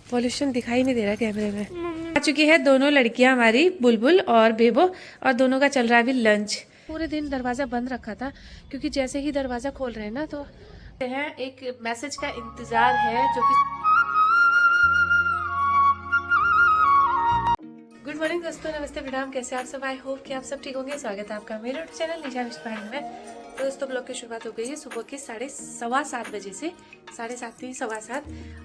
Pollution दिखाई नहीं दे रहा कैमरे में। आ चुकी है दोनों लड़कियां हमारी, बुलबुल और बेबो, और दोनों का चल रहा है अभी लंच। पूरे दिन दरवाज़ा बंद रखा था क्योंकि जैसे ही दरवाज़ा खोल रहे हैं ना तो एक मैसेज का इंतज़ार है जो कि गुड मॉर्निंग दोस्तों, नमस्ते, प्रणाम, कैसे आप सब। आई होप कि आप सब ठीक होंगे। स्वागत है आपका मेरे यूट्यूब चैनल निशा विश्वभारती में। तो दोस्तों ब्लॉग की शुरुआत हो गई है सुबह के 7:15 बजे से, 7:30 नहीं 7:15,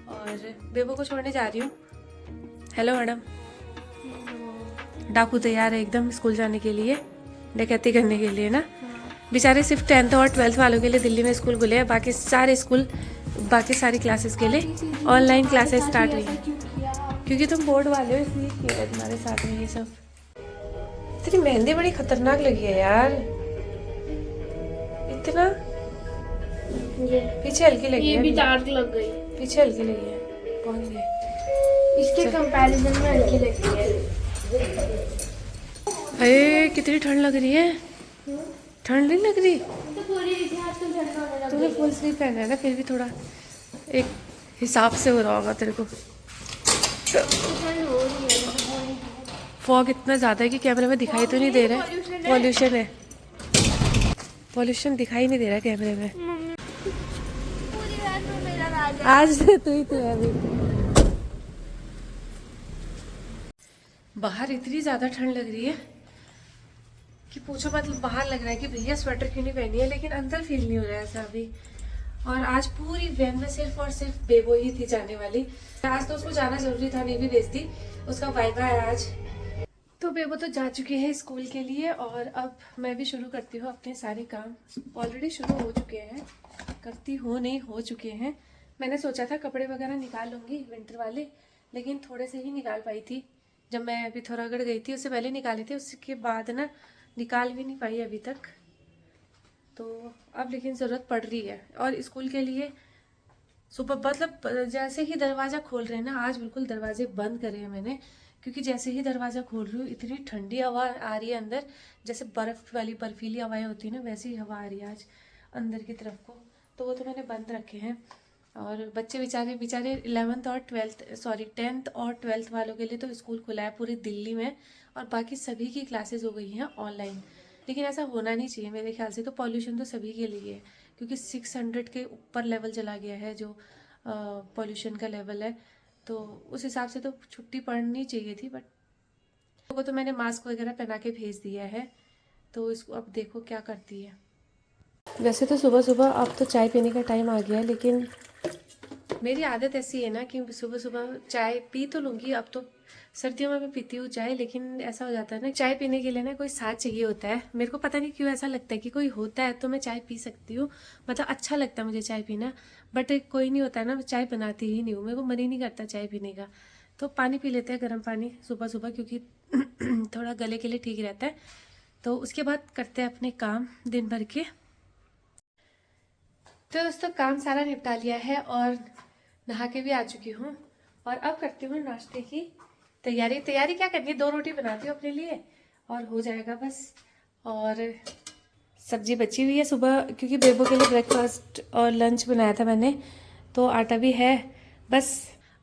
और बेबो को छोड़ने जा रही हूँ। Hello madam. डाकू तैयार है एकदम स्कूल जाने के लिए, डकैती करने के लिए ना। बेचारे सिर्फ 10th और 12th वालों के लिए दिल्ली में स्कूल खुले हैं, बाकी सारे स्कूल, बाकी सारी क्लासेस के लिए ऑनलाइन क्लासेस स्टार्ट हुई हैं। क्योंकि तुम बोर्ड वाले हो इसलिए किया है तुम्हारे साथ में ये सब। तेरी मेहंदी बड़ी खतरनाक लगी है यार, इतना पीछे हल्की लगी है। ये भी डार्क लग गई, पीछे हल्की लगी है। कौन है? इसके कंपैरिजन में हल्की लगी है। अरे कितनी ठंड लग रही है। ठंड नहीं लग रही? तो पूरी आजकल ठंडा होने लगा। तूने फुल स्लीव पहना है ना, फिर भी थोड़ा एक हिसाब से हो रहा होगा तेरे को। ठंड हो रही है। फॉग इतना ज़्यादा है कि कैमरे में दिखाई तो नहीं दे रहा है। पॉल्यूशन है, पॉल्यूशन दिखाई नहीं दे रहा है कैमरे में। पूरी रात में मेरा राजा। आज तू ही तो है अभी। बाहर इतनी ज़्यादा ठंड लग रही है कि पूछो मत। बाहर लग रहा है कि भैया स्वेटर क्यों नहीं पहनी है, लेकिन अंदर फील नहीं हो रहा है ऐसा अभी। और आज पूरी वैन में सिर्फ और सिर्फ बेबो ही थी जाने वाली। आज तो उसको जाना जरूरी था, नहीं भी भेजती, उसका वाइवा है आज। तो बेबो तो जा चुकी है स्कूल के लिए, और अब मैं भी शुरू करती हूँ अपने सारे काम। ऑलरेडी शुरू हो चुके हैं, करती हूँ नहीं हो चुके हैं। मैंने सोचा था कपड़े वगैरह निकाल लूँगी विंटर वाले, लेकिन थोड़े से ही निकाल पाई थी। जब मैं अभी पिथौरागढ़ गई थी उससे पहले निकाले थे, उसके बाद ना निकाल भी नहीं पाई अभी तक। तो अब लेकिन ज़रूरत पड़ रही है। और स्कूल के लिए सुबह मतलब जैसे ही दरवाज़ा खोल रहे हैं ना, आज बिल्कुल दरवाजे बंद करे हैं मैंने, क्योंकि जैसे ही दरवाज़ा खोल रही हूँ इतनी ठंडी हवा आ रही है अंदर, जैसे बर्फ़ वाली बर्फीली हवाएं होती है ना, वैसी ही हवा आ रही है आज अंदर की तरफ को। तो वो तो मैंने बंद रखे हैं। और बच्चे बेचारे बेचारे 11th और 12th, सॉरी 10th और 12th वालों के लिए तो स्कूल खुला है पूरी दिल्ली में, और बाकी सभी की क्लासेस हो गई हैं ऑनलाइन। लेकिन ऐसा होना नहीं चाहिए मेरे ख्याल से। तो पॉल्यूशन तो सभी के लिए है, क्योंकि 600 के ऊपर लेवल चला गया है जो पॉल्यूशन का लेवल है। तो उस हिसाब से तो छुट्टी पड़नी चाहिए थी, बट को तो मैंने मास्क वगैरह पहना के भेज दिया है। तो इसको अब देखो क्या करती है। वैसे तो सुबह सुबह अब तो चाय पीने का टाइम आ गया है, लेकिन मेरी आदत ऐसी है ना कि सुबह सुबह चाय पी तो लूँगी। अब तो सर्दियों में मैं पीती हूँ चाय, लेकिन ऐसा हो जाता है ना, चाय पीने के लिए ना कोई साथ चाहिए होता है। मेरे को पता नहीं क्यों ऐसा लगता है कि कोई होता है तो मैं चाय पी सकती हूँ, मतलब अच्छा लगता है मुझे चाय पीना। बट कोई नहीं होता है ना, मैं चाय बनाती ही नहीं हूँ, मेरे को मन ही नहीं करता चाय पीने का। तो पानी पी लेते हैं, गर्म पानी सुबह सुबह, क्योंकि थोड़ा गले के लिए ठीक रहता है। तो उसके बाद करते हैं अपने काम दिन भर के। तो दोस्तों काम सारा निपटा लिया है और नहा के भी आ चुकी हूँ, और अब करती हूँ नाश्ते की तैयारी। तैयारी क्या करनी है, 2 रोटी बनाती हूँ अपने लिए और हो जाएगा बस। और सब्जी बची हुई है सुबह, क्योंकि बेबो के लिए ब्रेकफास्ट और लंच बनाया था मैंने, तो आटा भी है बस।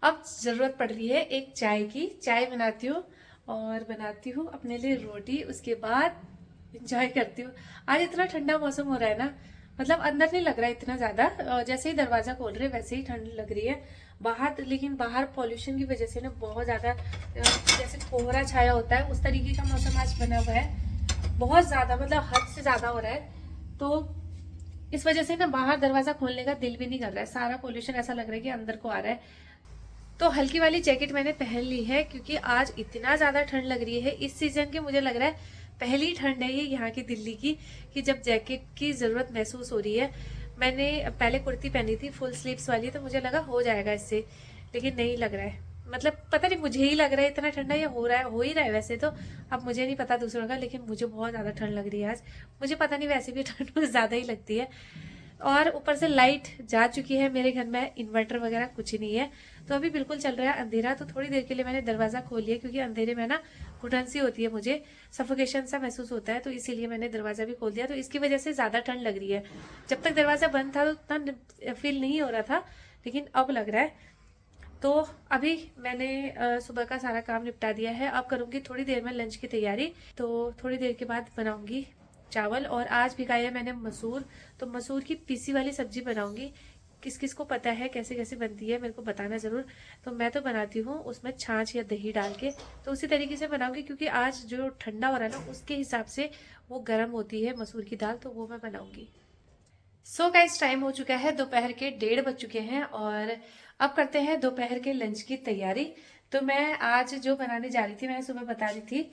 अब ज़रूरत पड़ रही है एक चाय की। चाय बनाती हूँ और बनाती हूँ अपने लिए रोटी, उसके बाद इंजॉय करती हूँ। आज इतना ठंडा मौसम हो रहा है ना, मतलब अंदर नहीं लग रहा है इतना ज़्यादा, जैसे ही दरवाज़ा खोल रहे वैसे ही ठंड लग रही है बाहर। लेकिन बाहर पॉल्यूशन की वजह से ना बहुत ज़्यादा जैसे कोहरा छाया होता है उस तरीके का मौसम आज बना हुआ है, बहुत ज़्यादा, मतलब हद से ज़्यादा हो रहा है। तो इस वजह से ना बाहर दरवाज़ा खोलने का दिल भी नहीं कर रहा है, सारा पॉल्यूशन ऐसा लग रहा है कि अंदर को आ रहा है। तो हल्की वाली जैकेट मैंने पहन ली है, क्योंकि आज इतना ज़्यादा ठंड लग रही है इस सीज़न की। मुझे लग रहा है पहली ठंड है ये यहाँ की दिल्ली की, कि जब जैकेट की ज़रूरत महसूस हो रही है। मैंने पहले कुर्ती पहनी थी फुल स्लीव्स वाली, तो मुझे लगा हो जाएगा इससे, लेकिन नहीं लग रहा है। मतलब पता नहीं मुझे ही लग रहा है इतना ठंडा, या हो रहा है, हो ही रहा है वैसे तो। अब मुझे नहीं पता दूसरों का, लेकिन मुझे बहुत ज़्यादा ठंड लग रही है आज। मुझे पता नहीं, वैसे भी ठंड मुझे ज़्यादा ही लगती है। और ऊपर से लाइट जा चुकी है मेरे घर में, इन्वर्टर वगैरह कुछ नहीं है, तो अभी बिल्कुल चल रहा है अंधेरा। तो थोड़ी देर के लिए मैंने दरवाज़ा खोल लिया, क्योंकि अंधेरे में ना घुटन सी होती है, मुझे सफोकेशन सा महसूस होता है, तो इसीलिए मैंने दरवाज़ा भी खोल दिया। तो इसकी वजह से ज़्यादा ठंड लग रही है। जब तक दरवाज़ा बंद था तो उतना फील नहीं हो रहा था, लेकिन अब लग रहा है। तो अभी मैंने सुबह का सारा काम निपटा दिया है। अब करूँगी थोड़ी देर में लंच की तैयारी। तो थोड़ी देर के बाद बनाऊँगी चावल, और आज भिगाई है मैंने मसूर। तो मसूर की पीसी वाली सब्जी बनाऊँगी। किस किस को पता है कैसे कैसे बनती है मेरे को बताना ज़रूर। तो मैं तो बनाती हूँ उसमें छाछ या दही डाल के, तो उसी तरीके से बनाऊँगी, क्योंकि आज जो ठंडा हो रहा है ना उसके हिसाब से वो गर्म होती है मसूर की दाल, तो वो मैं बनाऊँगी। सो गाइस, टाइम हो चुका है दोपहर के 1:30 बज चुके हैं, और अब करते हैं दोपहर के लंच की तैयारी। तो मैं आज जो बनाने जा रही थी, मैंने सुबह बता रही थी,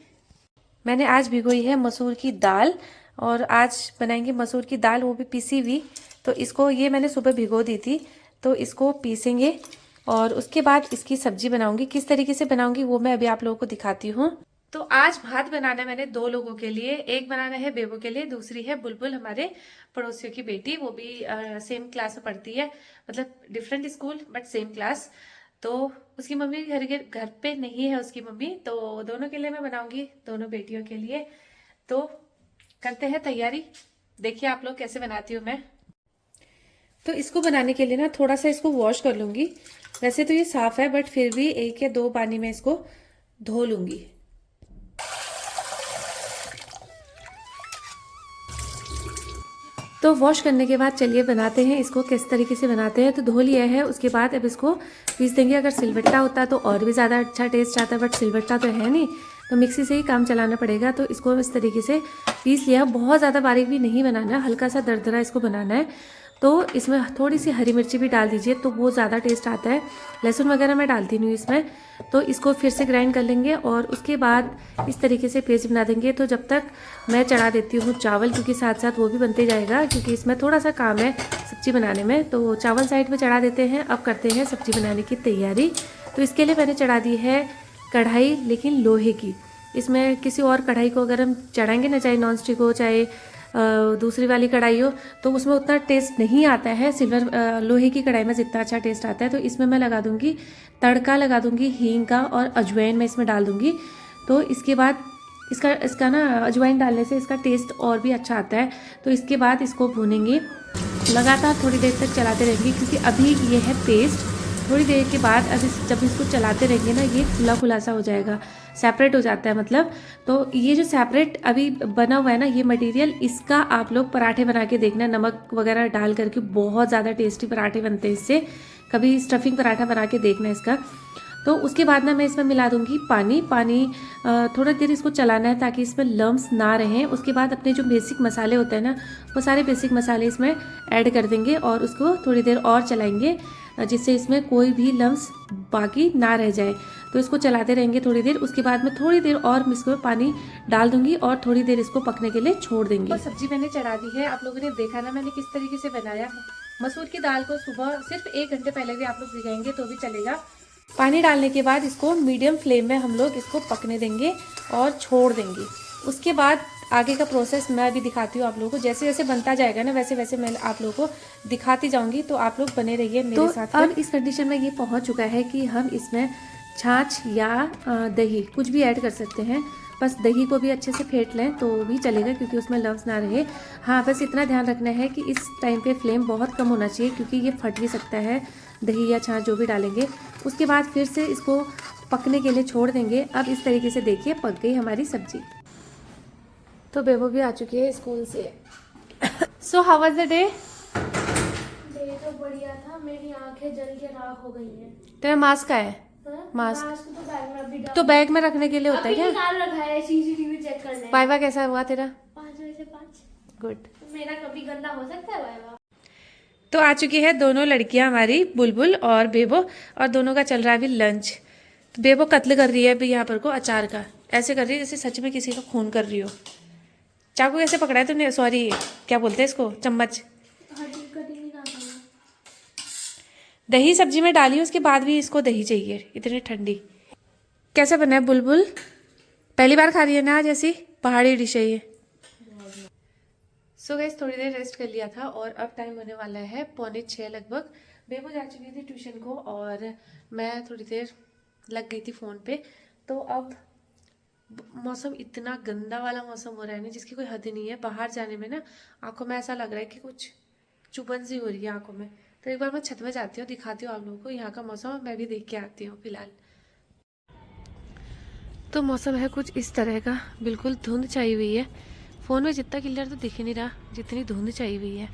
मैंने आज भिगोई है मसूर की दाल, और आज बनाएंगे मसूर की दाल, वो भी पीसी हुई। तो इसको, ये मैंने सुबह भिगो दी थी, तो इसको पीसेंगे और उसके बाद इसकी सब्जी बनाऊंगी। किस तरीके से बनाऊंगी वो मैं अभी आप लोगों को दिखाती हूँ। तो आज भात बनाना है मैंने 2 लोगों के लिए। एक बनाना है बेबो के लिए, दूसरी है बुलबुल, हमारे पड़ोसियों की बेटी। वो भी सेम क्लास में पढ़ती है, मतलब different school but same class. तो उसकी मम्मी घर पे नहीं है उसकी मम्मी, तो दोनों के लिए मैं बनाऊंगी, दोनों बेटियों के लिए। तो करते हैं तैयारी, देखिए आप लोग कैसे बनाती हूँ मैं। तो इसको बनाने के लिए ना थोड़ा सा इसको वॉश कर लूंगी। वैसे तो ये साफ है बट फिर भी 1 या 2 पानी में इसको धो लूंगी। तो वॉश करने के बाद चलिए बनाते हैं इसको, किस तरीके से बनाते हैं। तो धो लिया है, उसके बाद अब इसको पीस देंगे। अगर सिलबट्टा होता तो और भी ज़्यादा अच्छा टेस्ट आता, बट सिलबट्टा तो है नहीं, तो मिक्सी से ही काम चलाना पड़ेगा। तो इसको इस तरीके से पीस लिया। बहुत ज़्यादा बारीक भी नहीं बनाना, हल्का सा दरदरा इसको बनाना है। तो इसमें थोड़ी सी हरी मिर्ची भी डाल दीजिए, तो वो ज़्यादा टेस्ट आता है। लहसुन वगैरह मैं डालती नहीं हूँ इसमें। तो इसको फिर से ग्राइंड कर लेंगे, और उसके बाद इस तरीके से पेस्ट बना देंगे। तो जब तक मैं चढ़ा देती हूँ चावल, क्योंकि साथ साथ वो भी बनते जाएगा, क्योंकि इसमें थोड़ा सा काम है सब्जी बनाने में। तो चावल साइड में चढ़ा देते हैं। अब करते हैं सब्जी बनाने की तैयारी। तो इसके लिए मैंने चढ़ा दी है कढ़ाई, लेकिन लोहे की। इसमें किसी और कढ़ाई को अगर हम चढ़ाएंगे ना, चाहे नॉन स्टिक हो चाहे दूसरी वाली कढ़ाई हो, तो उसमें उतना टेस्ट नहीं आता है सिल्वर लोहे की कढ़ाई में जितना अच्छा टेस्ट आता है। तो इसमें मैं लगा दूंगी तड़का, लगा दूंगी हींग का, और अजवाइन मैं इसमें डाल दूंगी। तो इसके बाद इसका ना अजवाइन डालने से इसका टेस्ट और भी अच्छा आता है। तो इसके बाद इसको भूनेंगे, लगातार थोड़ी देर तक चलाते रहेंगे, क्योंकि अभी ये है पेस्ट। थोड़ी देर के बाद जब इसको चलाते रहेंगे ना, ये खुला खुला सा हो जाएगा, सेपरेट हो जाता है मतलब। तो ये जो सेपरेट अभी बना हुआ है ना ये मटेरियल, इसका आप लोग पराठे बना के देखना, नमक वगैरह डाल करके बहुत ज़्यादा टेस्टी पराठे बनते हैं इससे। कभी स्टफिंग पराठा बना के देखना इसका। तो उसके बाद ना मैं इसमें मिला दूंगी पानी। थोड़ा देर इसको चलाना है ताकि इसमें लम्स ना रहें। उसके बाद अपने जो बेसिक मसाले होते हैं ना, वो सारे बेसिक मसाले इसमें ऐड कर देंगे, और उसको थोड़ी देर और चलाएंगे, जिससे इसमें कोई भी लम्स बाकी ना रह जाए। तो इसको चलाते रहेंगे थोड़ी देर। उसके बाद मैं थोड़ी देर और इसमें पानी डाल दूंगी, और थोड़ी देर इसको पकने के लिए छोड़ देंगे। और सब्जी मैंने चढ़ा दी है। आप लोगों ने देखा ना मैंने किस तरीके से बनाया। मसूर की दाल को सुबह सिर्फ 1 घंटे पहले भी आप लोग भिगाएंगे तो भी चलेगा। पानी डालने के बाद इसको मीडियम फ्लेम में हम लोग इसको पकने देंगे और छोड़ देंगे। उसके बाद आगे का प्रोसेस मैं अभी दिखाती हूँ आप लोगों को। जैसे जैसे बनता जाएगा ना वैसे वैसे मैं आप लोगों को दिखाती जाऊंगी, तो आप लोग बने रहिए मेरे साथ। अब इस कंडीशन में ये पहुंच चुका है कि हम इसमें छाछ या दही कुछ भी ऐड कर सकते हैं। बस दही को भी अच्छे से फेंट लें तो भी चलेगा, क्योंकि उसमें लव्स ना रहे। हाँ, बस इतना ध्यान रखना है कि इस टाइम पे फ्लेम बहुत कम होना चाहिए, क्योंकि ये फट भी सकता है, दही या छाछ जो भी डालेंगे। उसके बाद फिर से इसको पकने के लिए छोड़ देंगे। अब इस तरीके से देखिए पक गई हमारी सब्जी। तो बेबो भी आ चुकी है स्कूल से। So how was the day? Day तो बढ़िया था, मेरी आंखें जल के राख हो गई हैं। तेरा मास्क का है? मास्क तो बैग में अभी तो बैग में रखने के लिए होता है क्या? निकाल रखा है सीसीटीवी चेक करने। वाइवा कैसा हुआ तेरा? 5 में से 5। गुड। मेरा कभी गंदा हो सकता है वाइवा? तो आ चुकी है दोनों लड़कियां हमारी, बुलबुल और बेबो, और दोनों का चल रहा है अभी लंच। तो बेबो कत्ल कर रही है अभी यहाँ पर को अचार का, ऐसे कर रही है जैसे सच में किसी का खून कर रही हो। चाकू कैसे पकड़ा है तुमने? सॉरी, क्या बोलते हैं इसको, चम्मच। दही सब्जी में डाली, उसके बाद भी इसको दही चाहिए, इतनी ठंडी। कैसा बना है बुलबुल? पहली बार खा रही है ना आज ऐसी पहाड़ी डिश है ये। सो गाइस, थोड़ी देर रेस्ट कर लिया था, और अब टाइम होने वाला है 5:45 लगभग। बेबो जा चुकी थी ट्यूशन को, और मैं थोड़ी देर लग गई थी फ़ोन पे। तो अब मौसम इतना गंदा वाला मौसम हो रहा है ना, जिसकी कोई हद नहीं है। बाहर जाने में ना आंखों में ऐसा लग रहा है कि कुछ चुभन सी हो रही है आंखों में। तो एक बार मैं छत में जाती हूँ, दिखाती हूँ आप लोगों को यहाँ का मौसम, मैं भी देख के आती हूँ फिलहाल। तो मौसम है कुछ इस तरह का, बिल्कुल धुंध छाई हुई है। फ़ोन में जितना क्लियर तो दिख ही नहीं रहा जितनी धुंध छाई हुई है।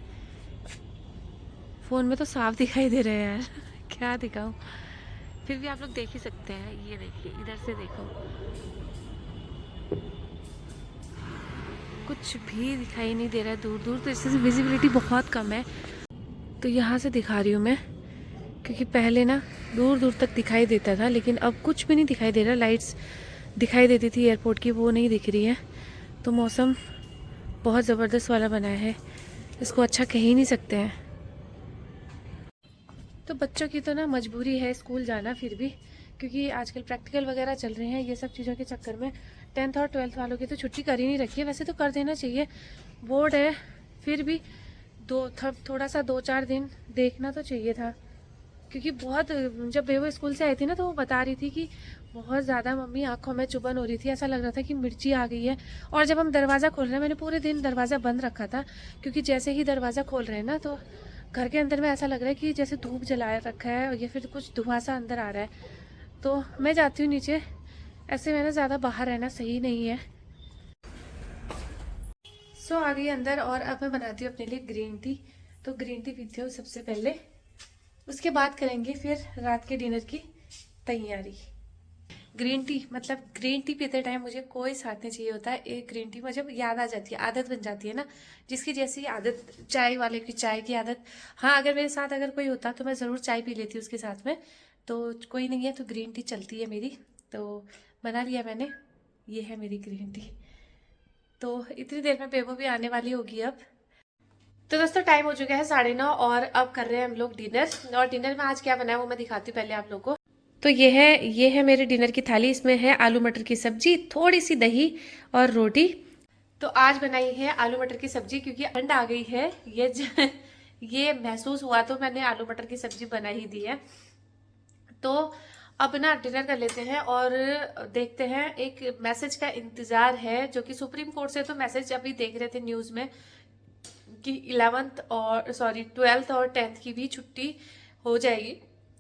फ़ोन में तो साफ दिखाई दे रहा है यार क्या दिखाऊं, फिर भी आप लोग देख ही सकते हैं। ये देखिए, इधर से देखो, कुछ भी दिखाई नहीं दे रहा है दूर दूर, तो इससे विजिबिलिटी बहुत कम है। तो यहाँ से दिखा रही हूँ मैं, क्योंकि पहले ना दूर दूर तक दिखाई देता था, लेकिन अब कुछ भी नहीं दिखाई दे रहा। लाइट्स दिखाई देती थी एयरपोर्ट की, वो नहीं दिख रही है। तो मौसम बहुत ज़बरदस्त वाला बना है, इसको अच्छा कह ही नहीं सकते हैं। तो बच्चों की तो ना मजबूरी है स्कूल जाना, फिर भी क्योंकि आजकल प्रैक्टिकल वगैरह चल रहे हैं, ये सब चीज़ों के चक्कर में 10th और 12th वालों की तो छुट्टी कर ही नहीं रखी है। वैसे तो कर देना चाहिए, बोर्ड है, फिर भी थोड़ा सा 2-4 दिन देखना तो चाहिए था। क्योंकि बहुत, जब बेबो स्कूल से आई थी ना, तो वो बता रही थी कि बहुत ज़्यादा मम्मी आंखों में चुभन हो रही थी, ऐसा लग रहा था कि मिर्ची आ गई है। और जब हम दरवाज़ा खोल रहे हैं, मैंने पूरे दिन दरवाज़ा बंद रखा था, क्योंकि जैसे ही दरवाज़ा खोल रहे हैं ना, तो घर के अंदर में ऐसा लग रहा है कि जैसे धूप जलाया रखा है या फिर कुछ धुआं सा अंदर आ रहा है। तो मैं जाती हूँ नीचे, ऐसे में ना ज़्यादा बाहर रहना सही नहीं है। सो आ गई अंदर, और अब मैं बनाती हूँ अपने लिए ग्रीन टी। तो ग्रीन टी पीती हूँ सबसे पहले, उसके बाद करेंगे फिर रात के डिनर की तैयारी। ग्रीन टी मतलब ग्रीन टी पीते टाइम मुझे कोई साथ नहीं चाहिए होता है। एक ग्रीन टी मुझे याद आ जाती है, आदत बन जाती है ना, जिसकी जैसी आदत, चाय वाले की चाय की आदत। हाँ, अगर मेरे साथ अगर कोई होता तो मैं ज़रूर चाय पी लेती उसके साथ में, तो कोई नहीं है तो ग्रीन टी चलती है मेरी। तो बना लिया मैंने, ये है मेरी ग्रीन टी। तो इतनी देर में बेबो भी आने वाली होगी अब। तो दोस्तों टाइम हो चुका है 9:30, और अब कर रहे हैं हम लोग डिनर। और डिनर में आज क्या बना है वो मैं दिखाती हूँ पहले आप लोगों को। तो ये है मेरे डिनर की थाली। इसमें है आलू मटर की सब्जी, थोड़ी सी दही और रोटी। तो आज बनाई है आलू मटर की सब्जी, क्योंकि ठंड आ गई है, ये महसूस हुआ तो मैंने आलू मटर की सब्जी बना ही दी है। तो अब ना डिनर कर लेते हैं और देखते हैं। एक मैसेज का इंतजार है, जो कि सुप्रीम कोर्ट से तो मैसेज अभी देख रहे थे न्यूज में कि 12th और 10th की भी छुट्टी हो जाएगी,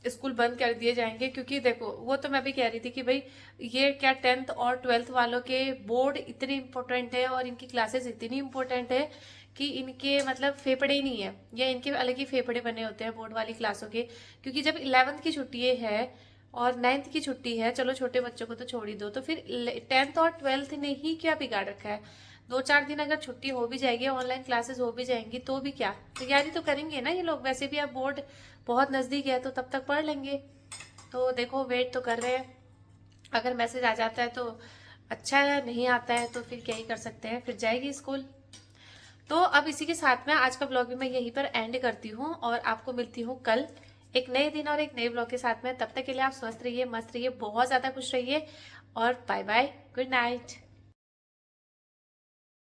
स्कूल बंद कर दिए जाएंगे। क्योंकि देखो, वो तो मैं भी कह रही थी कि भाई ये क्या 10th और 12th वालों के बोर्ड इतने इम्पोर्टेंट है और इनकी क्लासेस इतनी इम्पोर्टेंट है कि इनके मतलब फेफड़े ही नहीं है, या इनके अलग ही फेफड़े बने होते हैं बोर्ड वाली क्लासों के। क्योंकि जब 11th की छुट्टी है और 9th की छुट्टी है, चलो छोटे बच्चों को तो छोड़ ही दो, तो फिर 10th और 12th ने ही क्या बिगाड़ रखा है। 2-4 दिन अगर छुट्टी हो भी जाएगी, ऑनलाइन क्लासेस हो भी जाएंगी, तो भी क्या, तैयारी तो करेंगे ना ये लोग। वैसे भी अब बोर्ड बहुत नज़दीक है, तो तब तक पढ़ लेंगे। तो देखो, वेट तो कर रहे हैं। अगर मैसेज आ जाता है तो अच्छा है, नहीं आता है तो फिर क्या ही कर सकते हैं, फिर जाएगी स्कूल। तो अब इसी के साथ में आज का ब्लॉग भी मैं यहीं पर एंड करती हूँ, और आपको मिलती हूँ कल एक नए दिन और एक नए ब्लॉग के साथ में। तब तक के लिए आप स्वस्थ रहिए, मस्त रहिए, बहुत ज़्यादा खुश रहिए, और बाय बाय, गुड नाइट।